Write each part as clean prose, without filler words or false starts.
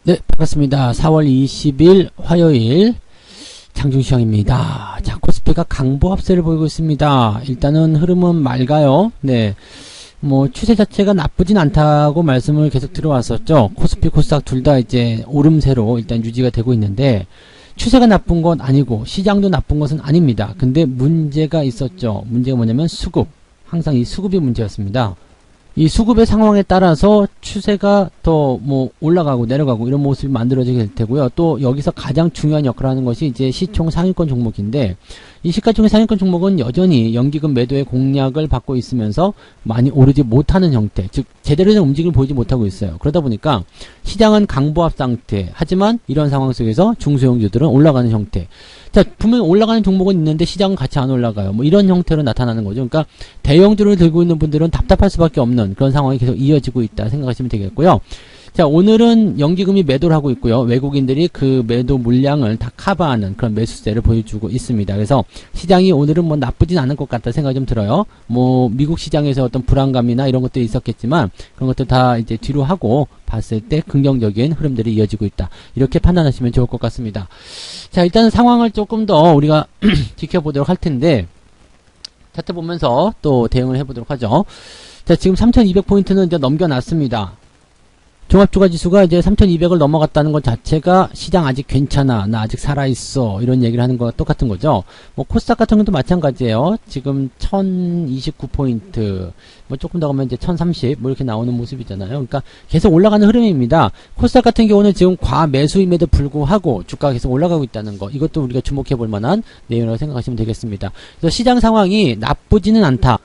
네, 반갑습니다. 4월 20일 화요일 장중시황입니다. 자, 코스피가 강보 합세를 보이고 있습니다. 일단은 흐름은 맑아요. 네. 추세 자체가 나쁘진 않다고 말씀을 계속 들어왔었죠. 코스피, 코스닥 둘 다 이제 오름세로 일단 유지가 되고 있는데, 추세가 나쁜 건 아니고, 시장도 나쁜 것은 아닙니다. 근데 문제가 있었죠. 문제가 뭐냐면 수급. 항상 이 수급이 문제였습니다. 이 수급의 상황에 따라서 추세가 더 올라가고 내려가고 이런 모습이 만들어지게 될 테고요. 또 여기서 가장 중요한 역할을 하는 것이 이제 시총 상위권 종목인데, 이 시가총액 상위권 종목은 여전히 연기금 매도의 공략을 받고 있으면서 많이 오르지 못하는 형태, 즉 제대로 된 움직임을 보이지 못하고 있어요. 그러다 보니까 시장은 강보합 상태, 하지만 이런 상황 속에서 중소형주들은 올라가는 형태. 자, 분명히 올라가는 종목은 있는데 시장은 같이 안 올라가요. 이런 형태로 나타나는 거죠. 그러니까 대형주를 들고 있는 분들은 답답할 수밖에 없는 그런 상황이 계속 이어지고 있다 생각하시면 되겠고요. 자, 오늘은 연기금이 매도를 하고 있고요. 외국인들이 그 매도 물량을 다 커버하는 그런 매수세를 보여주고 있습니다. 그래서 시장이 오늘은 나쁘진 않을 것 같다 생각이 좀 들어요. 미국 시장에서 어떤 불안감이나 이런 것들이 있었겠지만 그런 것들 다 이제 뒤로 하고 봤을 때 긍정적인 흐름들이 이어지고 있다. 이렇게 판단하시면 좋을 것 같습니다. 자, 일단 상황을 조금 더 우리가 지켜보도록 할 텐데, 차트 보면서 또 대응을 해보도록 하죠. 자, 지금 3200포인트는 이제 넘겨놨습니다. 종합주가지수가 이제 3200을 넘어갔다는 것 자체가 시장 아직 괜찮아, 나 아직 살아있어, 이런 얘기를 하는 거와 똑같은 거죠. 코스닥 같은 것도 마찬가지예요. 지금 1029포인트, 조금 더 가면 이제 1030, 이렇게 나오는 모습이잖아요. 그러니까 계속 올라가는 흐름입니다. 코스닥 같은 경우는 지금 과매수임에도 불구하고 주가가 계속 올라가고 있다는 거, 이것도 우리가 주목해 볼 만한 내용이라고 생각하시면 되겠습니다. 그래서 시장 상황이 나쁘지는 않다.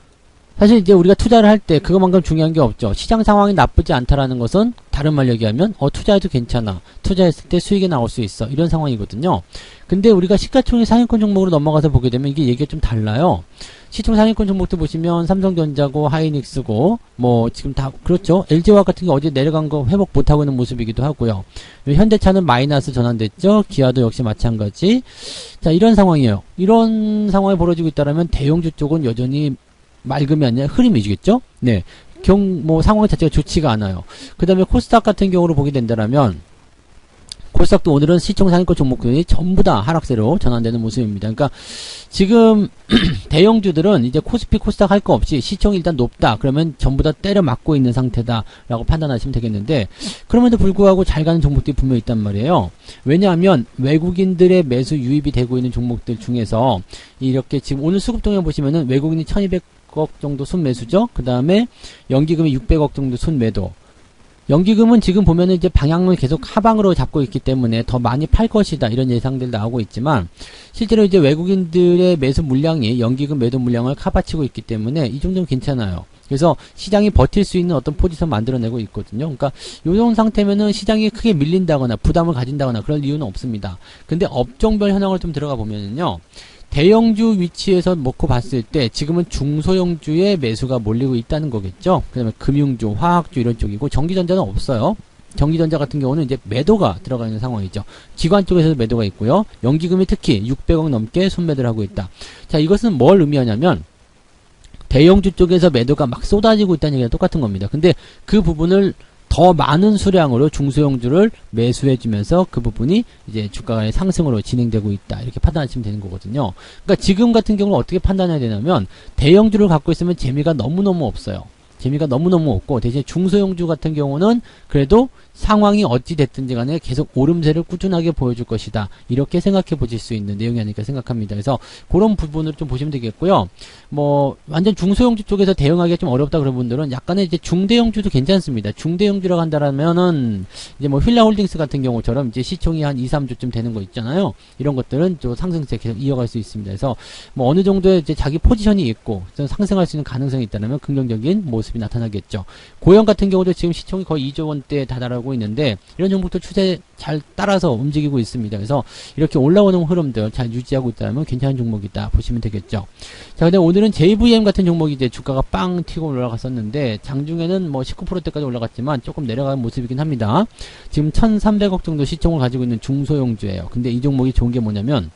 사실 이제 우리가 투자를 할 때 그것만큼 중요한 게 없죠. 시장 상황이 나쁘지 않다라는 것은 다른 말로 얘기하면 투자해도 괜찮아, 투자했을 때 수익이 나올 수 있어, 이런 상황이거든요. 근데 우리가 시가총액 상위권 종목으로 넘어가서 보게 되면 이게 얘기가 좀 달라요. 시총 상위권 종목도 보시면 삼성전자고 하이닉스고 지금 다 그렇죠. LG화학 같은 게 어제 내려간 거 회복 못하고 있는 모습이기도 하고요. 현대차는 마이너스 전환됐죠. 기아도 역시 마찬가지. 자, 이런 상황이에요. 이런 상황이 벌어지고 있다면 대형주 쪽은 여전히 맑음이 아니라 흐림이겠죠? 네. 상황 자체가 좋지가 않아요. 그 다음에 코스닥 같은 경우로 보게 된다면, 코스닥도 오늘은 시총 상위권 종목들이 전부 다 하락세로 전환되는 모습입니다. 그러니까 지금 대형주들은 이제 코스피, 코스닥 할 거 없이 시총이 일단 높다, 그러면 전부 다 때려 맞고 있는 상태다라고 판단하시면 되겠는데, 그럼에도 불구하고 잘 가는 종목들이 분명히 있단 말이에요. 왜냐하면 외국인들의 매수 유입이 되고 있는 종목들 중에서 이렇게 지금 오늘 수급동에 보시면은 외국인이 1200억 정도 순매수죠. 그 다음에 연기금이 600억 정도 순매도. 연기금은 지금 보면은 이제 방향을 계속 하방으로 잡고 있기 때문에 더 많이 팔 것이다, 이런 예상들 나오고 있지만, 실제로 이제 외국인들의 매수 물량이 연기금 매도 물량을 커버치고 있기 때문에 이 정도는 괜찮아요. 그래서 시장이 버틸 수 있는 어떤 포지션 만들어내고 있거든요. 그러니까 요런 상태면은 시장이 크게 밀린다거나 부담을 가진다거나 그럴 이유는 없습니다. 근데 업종별 현황을 좀 들어가 보면은요, 대형주 위치에서 놓고 봤을 때 지금은 중소형주의 매수가 몰리고 있다는 거겠죠. 그 다음에 금융주, 화학주 이런 쪽이고, 전기전자는 없어요. 전기전자 같은 경우는 이제 매도가 들어가 있는 상황이죠. 기관 쪽에서도 매도가 있고요. 연기금이 특히 600억 넘게 순매도를 하고 있다. 자, 이것은 뭘 의미하냐면 대형주 쪽에서 매도가 막 쏟아지고 있다는 얘기가 똑같은 겁니다. 근데 그 부분을 더 많은 수량으로 중소형주를 매수해주면서 그 부분이 이제 주가의 상승으로 진행되고 있다, 이렇게 판단하시면 되는 거거든요. 그러니까 지금 같은 경우는 어떻게 판단해야 되냐면, 대형주를 갖고 있으면 재미가 너무너무 없어요. 재미가 너무너무 없고, 대신 중소형주 같은 경우는 그래도 상황이 어찌 됐든지 간에 계속 오름세를 꾸준하게 보여줄 것이다, 이렇게 생각해 보실 수 있는 내용이 아닐까 생각합니다. 그래서 그런 부분을 좀 보시면 되겠고요. 완전 중소형주 쪽에서 대응하기가 좀 어렵다 그런 분들은 약간의 이제 중대형주도 괜찮습니다. 중대형주라고 한다면은 이제 휠라홀딩스 같은 경우처럼 이제 시총이 한 2, 3주쯤 되는 거 있잖아요. 이런 것들은 좀 상승세 계속 이어갈 수 있습니다. 그래서 어느 정도의 이제 자기 포지션이 있고 상승할 수 있는 가능성이 있다면 긍정적인 모습이 나타나겠죠. 고영 같은 경우도 지금 시총이 거의 2조 원대에 다다르고 있는데, 이런 종목도 추세 잘 따라서 움직이고 있습니다. 그래서 이렇게 올라오는 흐름들 잘 유지하고 있다면 괜찮은 종목이다 보시면 되겠죠. 자, 근데 오늘은 JVM 같은 종목이 이제 주가가 빵 튀고 올라갔었는데, 장중에는 19%대까지 올라갔지만 조금 내려가는 모습이긴 합니다. 지금 1300억 정도 시총을 가지고 있는 중소형주예요. 근데 이 종목이 좋은 게 뭐냐면,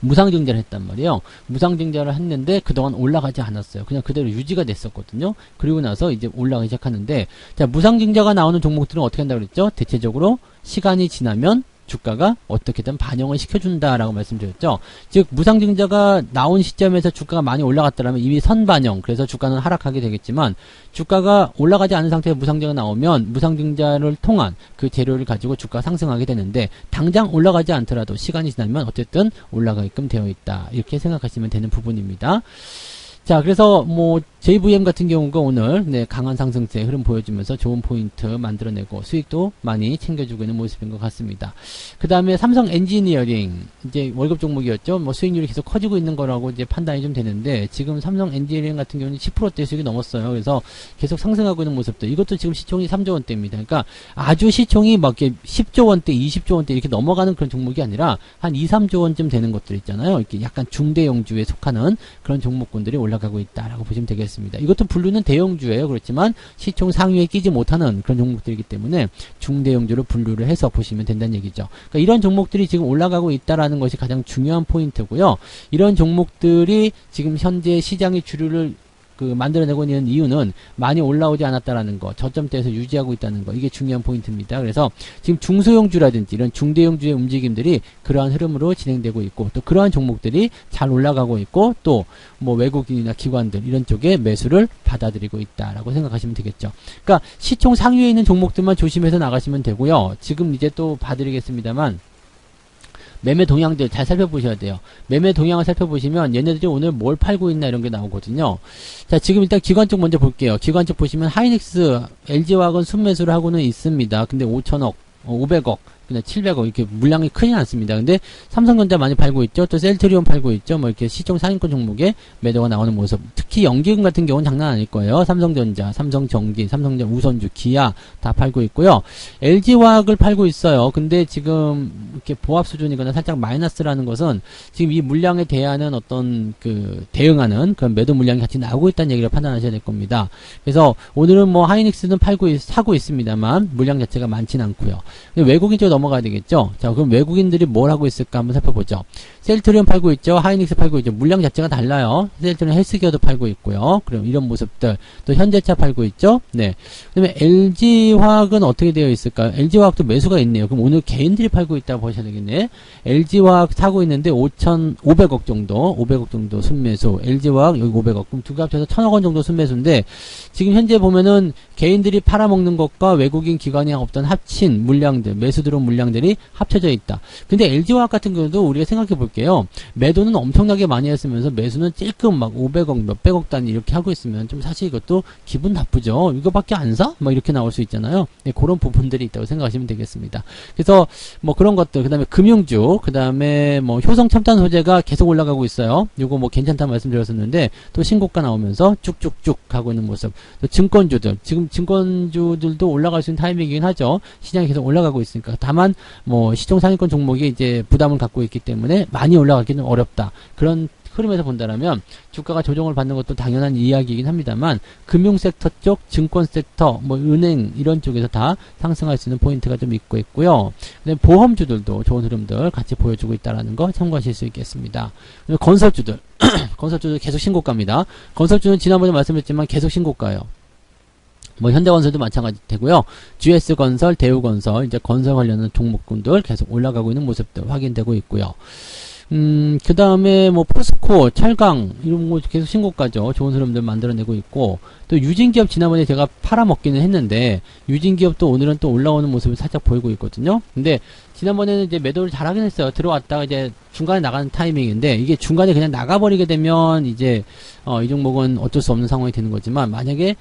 무상증자를 했단 말이에요. 무상증자를 했는데 그동안 올라가지 않았어요. 그냥 그대로 유지가 됐었거든요. 그리고 나서 이제 올라가기 시작하는데, 자, 무상증자가 나오는 종목들은 어떻게 한다고 그랬죠? 대체적으로 시간이 지나면 주가가 어떻게든 반영을 시켜준다라고 말씀드렸죠. 즉 무상증자가 나온 시점에서 주가가 많이 올라갔더라면 이미 선반영, 그래서 주가는 하락하게 되겠지만, 주가가 올라가지 않은 상태에서 무상증자가 나오면 무상증자를 통한 그 재료를 가지고 주가가 상승하게 되는데, 당장 올라가지 않더라도 시간이 지나면 어쨌든 올라가게끔 되어 있다, 이렇게 생각하시면 되는 부분입니다. 자, 그래서 뭐 JVM 같은 경우가 오늘 강한 상승세 흐름 보여주면서 좋은 포인트 만들어내고 수익도 많이 챙겨주고 있는 모습인 것 같습니다. 그 다음에 삼성 엔지니어링, 이제 월급 종목이었죠. 뭐 수익률이 계속 커지고 있는 거라고 이제 판단이 좀 되는데, 지금 삼성 엔지니어링 같은 경우는 10%대 수익이 넘었어요. 그래서 계속 상승하고 있는 모습도, 이것도 지금 시총이 3조 원대입니다. 그러니까 아주 시총이 막 이렇게 10조 원대, 20조 원대 이렇게 넘어가는 그런 종목이 아니라 한 2, 3조 원쯤 되는 것들 있잖아요. 이렇게 약간 중대형주에 속하는 그런 종목군들이 올라가고 있다라고 보시면 되겠습니다. 이것도 분류는 대형주예요. 그렇지만 시총 상위에 끼지 못하는 그런 종목들이기 때문에 중대형주로 분류를 해서 보시면 된다는 얘기죠. 그러니까 이런 종목들이 지금 올라가고 있다라는 것이 가장 중요한 포인트고요. 이런 종목들이 지금 현재 시장의 주류를 만들어내고 있는 이유는 많이 올라오지 않았다라는 거, 저점대에서 유지하고 있다는 거, 이게 중요한 포인트입니다. 그래서 지금 중소형주라든지 이런 중대형주의 움직임들이 그러한 흐름으로 진행되고 있고, 또 그러한 종목들이 잘 올라가고 있고, 또 뭐 외국인이나 기관들 이런 쪽에 매수를 받아들이고 있다라고 생각하시면 되겠죠. 그러니까 시총 상위에 있는 종목들만 조심해서 나가시면 되고요. 지금 이제 또 봐드리겠습니다만, 매매 동향들 잘 살펴보셔야 돼요. 매매 동향을 살펴보시면 얘네들이 오늘 뭘 팔고 있나 이런 게 나오거든요. 자, 지금 일단 기관 쪽 먼저 볼게요. 기관 쪽 보시면 하이닉스, LG화학은 순매수를 하고는 있습니다. 근데 5천억, 500억, 그냥 700억, 이렇게 물량이 크진 않습니다. 근데 삼성전자 많이 팔고 있죠. 또 셀트리온 팔고 있죠. 뭐 이렇게 시총 상위권 종목에 매도가 나오는 모습. 특히 연기금 같은 경우는 장난 아닐 거예요. 삼성전자, 삼성전기, 삼성전자 우선주, 기아 다 팔고 있고요. LG화학을 팔고 있어요. 근데 지금 이렇게 보합 수준이거나 살짝 마이너스라는 것은 지금 이 물량에 대한 어떤 대응하는 그런 매도 물량이 같이 나오고 있다는 얘기를 판단하셔야 될 겁니다. 그래서 오늘은 뭐 하이닉스는 사고 있습니다만 물량 자체가 많지는 않고요. 외국인 쪽 넘어가야 되겠죠. 자, 그럼 외국인들이 뭘 하고 있을까 한번 살펴보죠. 셀트리온 팔고 있죠. 하이닉스 팔고 있죠. 물량 자체가 달라요. 셀트리온 헬스기어도 팔고 있고요. 그럼 이런 모습들. 또 현대차 팔고 있죠. 네. 그 다음에 LG화학은 어떻게 되어 있을까요? LG화학도 매수가 있네요. 그럼 오늘 개인들이 팔고 있다고 보셔야 되겠네. LG화학 사고 있는데 500억 정도 순매수. LG화학 여기 500억. 그럼 두 개 합쳐서 1000억 원 정도 순매수인데, 지금 현재 보면은 개인들이 팔아먹는 것과 외국인 기관이 없던 합친 물량들, 매수 들어온 물량들이 합쳐져 있다. 근데 LG화학 같은 경우도 우리가 생각해 볼게요. 매도는 엄청나게 많이 했으면서 매수는 찔끔 막 500억, 몇백억 단위 이렇게 하고 있으면 좀 사실 이것도 기분 나쁘죠. 이거밖에 안 사? 막 이렇게 나올 수 있잖아요. 네, 그런 부분들이 있다고 생각하시면 되겠습니다. 그래서 뭐 그런 것들, 그 다음에 금융주, 그 다음에 뭐 효성 첨단 소재가 계속 올라가고 있어요. 이거 뭐 괜찮다는 말씀드렸었는데 또 신고가 나오면서 쭉쭉쭉 가고 있는 모습. 또 증권주들, 지금 증권주들도 올라갈 수 있는 타이밍이긴 하죠. 시장이 계속 올라가고 있으니까. 다만 뭐 시총 상위권 종목이 이제 부담을 갖고 있기 때문에 많이 올라가기는 어렵다. 그런 흐름에서 본다라면 주가가 조정을 받는 것도 당연한 이야기이긴 합니다만, 금융 섹터 쪽, 증권 섹터, 뭐 은행 이런 쪽에서 다 상승할 수 있는 포인트가 좀 있고요. 그다음에 보험주들도 좋은 흐름들 같이 보여주고 있다라는 거 참고하실 수 있겠습니다. 건설주들, 건설주들 계속 신고가입니다. 건설주는 지난번에 말씀드렸지만 계속 신고가예요. 뭐 현대건설도 마찬가지 되고요. GS건설, 대우건설, 이제 건설 관련한 종목군들 계속 올라가고 있는 모습들 확인되고 있고요. 그 다음에 뭐 포스코, 철강 이런 거 계속 신고가죠. 좋은 흐름들 만들어내고 있고, 또 유진기업 지난번에 제가 팔아먹기는 했는데 유진기업도 오늘은 또 올라오는 모습을 살짝 보이고 있거든요. 근데 지난번에는 이제 매도를 잘하긴 했어요. 들어왔다가 이제 중간에 나가는 타이밍인데, 이게 중간에 그냥 나가버리게 되면 이제 이 종목은 어쩔 수 없는 상황이 되는 거지만, 만약에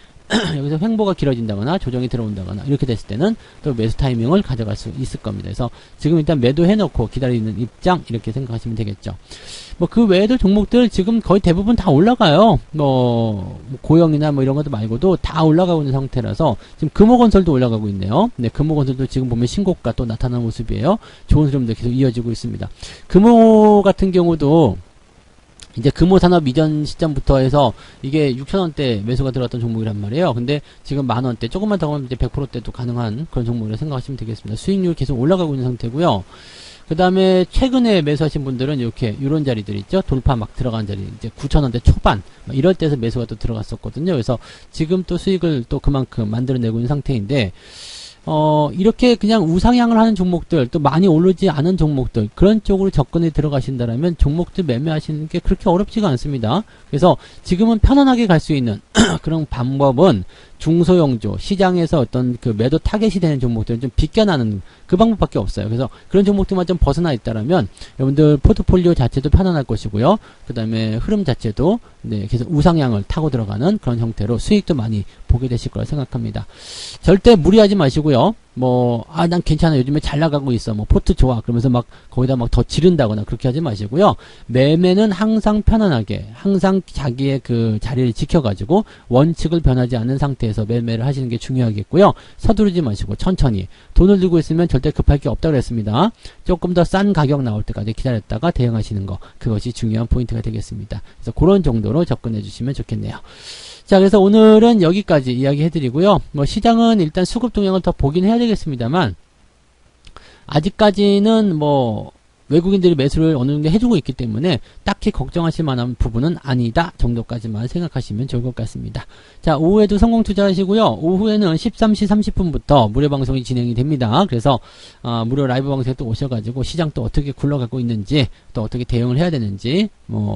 여기서 횡보가 길어진다거나 조정이 들어온다거나 이렇게 됐을 때는 또 매수 타이밍을 가져갈 수 있을 겁니다. 그래서 지금 일단 매도해놓고 기다리는 입장, 이렇게 생각하시면 되겠죠. 뭐 그 외에도 종목들 지금 거의 대부분 다 올라가요. 뭐 고영이나 뭐 이런 것도 말고도 다 올라가고 있는 상태라서 지금 금호건설도 올라가고 있네요. 네, 금호건설도 지금 보면 신고가 또 나타나는 모습이에요. 좋은 흐름도 계속 이어지고 있습니다. 금호 같은 경우도 이제 금호산업 이전 시점부터 해서 이게 6,000원대 매수가 들어갔던 종목이란 말이에요. 근데 지금 만원대, 조금만 더 가면 이제 100%대도 가능한 그런 종목이라고 생각하시면 되겠습니다. 수익률 계속 올라가고 있는 상태고요. 그 다음에 최근에 매수하신 분들은 이렇게 이런 자리들 있죠. 돌파 막 들어간 자리 이제 9,000원대 초반 이럴 때서 매수가 또 들어갔었거든요. 그래서 지금 또 수익을 또 그만큼 만들어내고 있는 상태인데 이렇게 그냥 우상향을 하는 종목들, 또 많이 오르지 않은 종목들, 그런 쪽으로 접근에 들어가신다라면 종목들 매매하시는 게 그렇게 어렵지가 않습니다. 그래서 지금은 편안하게 갈 수 있는 그런 방법은 중소형주, 시장에서 어떤 그 매도 타겟이 되는 종목들은 좀 비껴나는 그 방법밖에 없어요. 그래서 그런 종목들만 좀 벗어나 있다라면 여러분들 포트폴리오 자체도 편안할 것이고요. 그 다음에 흐름 자체도 네, 계속 우상향을 타고 들어가는 그런 형태로 수익도 많이 보게 되실 거라 생각합니다. 절대 무리하지 마시고요. 난 괜찮아. 요즘에 잘 나가고 있어. 포트 좋아. 그러면서 막 거기다 막 더 지른다거나 그렇게 하지 마시고요. 매매는 항상 편안하게, 항상 자기의 그 자리를 지켜가지고 원칙을 변하지 않는 상태에서 매매를 하시는 게 중요하겠고요. 서두르지 마시고 천천히. 돈을 들고 있으면 절대 급할 게 없다고 그랬습니다. 조금 더 싼 가격 나올 때까지 기다렸다가 대응하시는 거. 그것이 중요한 포인트가 되겠습니다. 그래서 그런 정도로 접근해 주시면 좋겠네요. 자, 그래서 오늘은 여기까지 이야기 해드리고요. 시장은 일단 수급 동향을 더 보긴 해야 되겠습니다만, 아직까지는 외국인들이 매수를 어느 정도 해주고 있기 때문에 딱히 걱정하실 만한 부분은 아니다 정도까지만 생각하시면 좋을 것 같습니다. 자, 오후에도 성공 투자하시고요. 오후에는 13시 30분부터 무료 방송이 진행이 됩니다. 그래서 무료 라이브 방송에 또 오셔가지고 시장 또 어떻게 굴러가고 있는지, 또 어떻게 대응을 해야 되는지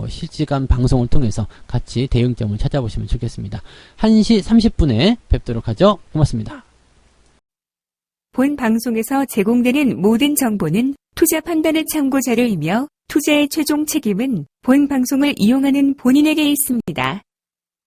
실시간 방송을 통해서 같이 대응점을 찾아보시면 좋겠습니다. 1시 30분에 뵙도록 하죠. 고맙습니다. 본 방송에서 제공되는 모든 정보는 투자 판단의 참고 자료이며 투자의 최종 책임은 본 방송을 이용하는 본인에게 있습니다.